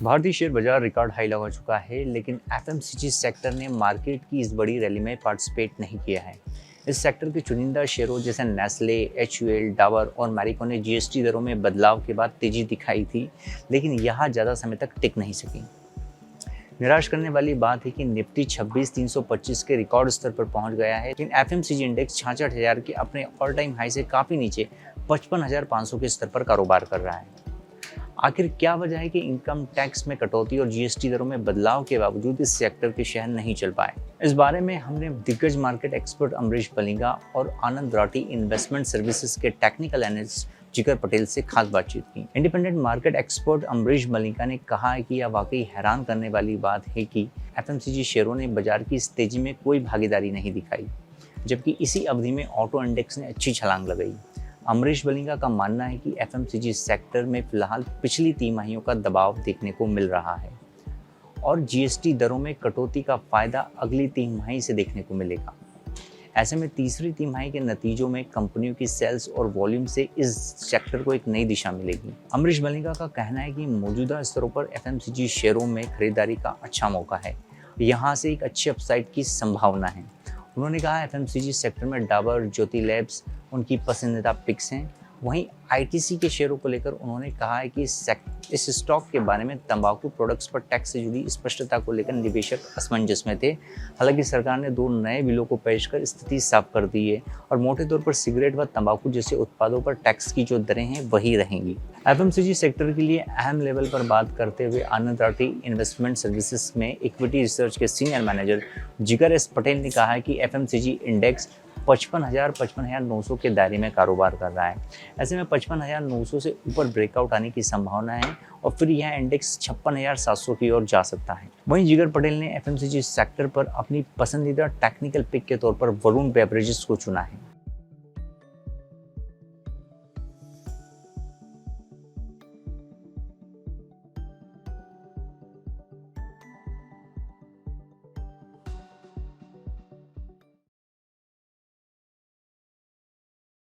भारतीय शेयर बाजार record high लगा चुका है, लेकिन एफएमसीजी सेक्टर ने मार्केट की इस बड़ी रैली में पार्टिसिपेट नहीं किया है। इस सेक्टर के चुनिंदा शेयरों जैसे नेस्ले, एचयूएल, डाबर और मैरिको ने जीएसटी दरों में बदलाव के बाद तेजी दिखाई थी, लेकिन यहाँ ज़्यादा समय तक टिक नहीं सकी। निराश करने वाली बात है कि निफ्टी 26,325 के रिकॉर्ड स्तर पर पहुंच गया है, लेकिन एफएमसीजी इंडेक्स 66,000 के अपने ऑल टाइम हाई से काफ़ी नीचे 55,500 के स्तर पर कारोबार कर रहा है। आखिर क्या वजह है कि इनकम टैक्स में कटौती और जीएसटी दरों में बदलाव के बावजूद इस सेक्टर के शेयर नहीं चल पाए? इस बारे में हमने दिग्गज मार्केट एक्सपर्ट अमरीश बलिंगा और आनंद राठी इन्वेस्टमेंट सर्विसेज के टेक्निकल एनालिस्ट जिगर पटेल से खास बातचीत की। इंडिपेंडेंट मार्केट एक्सपर्ट अमरीश बलिंगा ने कहा है कि यह वाकई हैरान करने वाली बात है कि एफएमसीजी शेयरों ने बाजार की इस तेजी में कोई भागीदारी नहीं दिखाई, जबकि इसी अवधि में ऑटो इंडेक्स ने अच्छी छलांग लगाई। अमरीश बलिंगा का मानना है कि एफएमसीजी सेक्टर में फिलहाल पिछली तिमाहियों का दबाव देखने को मिल रहा है और जीएसटी दरों में कटौती का फायदा अगली तिमाही से देखने को मिलेगा। ऐसे में तीसरी तिमाही के नतीजों में कंपनियों की सेल्स और वॉल्यूम से इस सेक्टर को एक नई दिशा मिलेगी। अमरीश बलिंगा का कहना है कि मौजूदा स्तरों पर एफएमसीजी शेयरों में खरीदारी का अच्छा मौका है, यहाँ से एक अच्छी अपसाइड की संभावना है। उन्होंने कहा एफएमसीजी सेक्टर में डाबर, ज्योति लैब्स उनकी पसंदीदा पिक्स हैं। वहीं आईटीसी के शेयरों को लेकर उन्होंने कहा है कि इस स्टॉक के बारे में तंबाकू प्रोडक्ट्स पर टैक्स से जुड़ी स्पष्टता को लेकर निवेशक असमंजस में थे। हालांकि सरकार ने 2 नए बिलों को पेश कर स्थिति साफ कर दी है और मोटे तौर पर सिगरेट व तंबाकू जैसे उत्पादों पर टैक्स की जो दरें हैं वही रहेंगी। एफएमसीजी सेक्टर के लिए अहम लेवल पर बात करते हुए आनंद राठी इन्वेस्टमेंट सर्विसेज में इक्विटी रिसर्च के सीनियर मैनेजर जिगर एस पटेल ने कहा है कि एफएमसीजी इंडेक्स 55,900 के दायरे में कारोबार कर रहा है। ऐसे में 55,900 से ऊपर ब्रेकआउट आने की संभावना है और फिर यह इंडेक्स 56,700 की ओर जा सकता है। वहीं जिगर पटेल ने एफएमसीजी सेक्टर पर अपनी पसंदीदा टेक्निकल पिक के तौर पर वरुण बेवरेजेस को चुना है।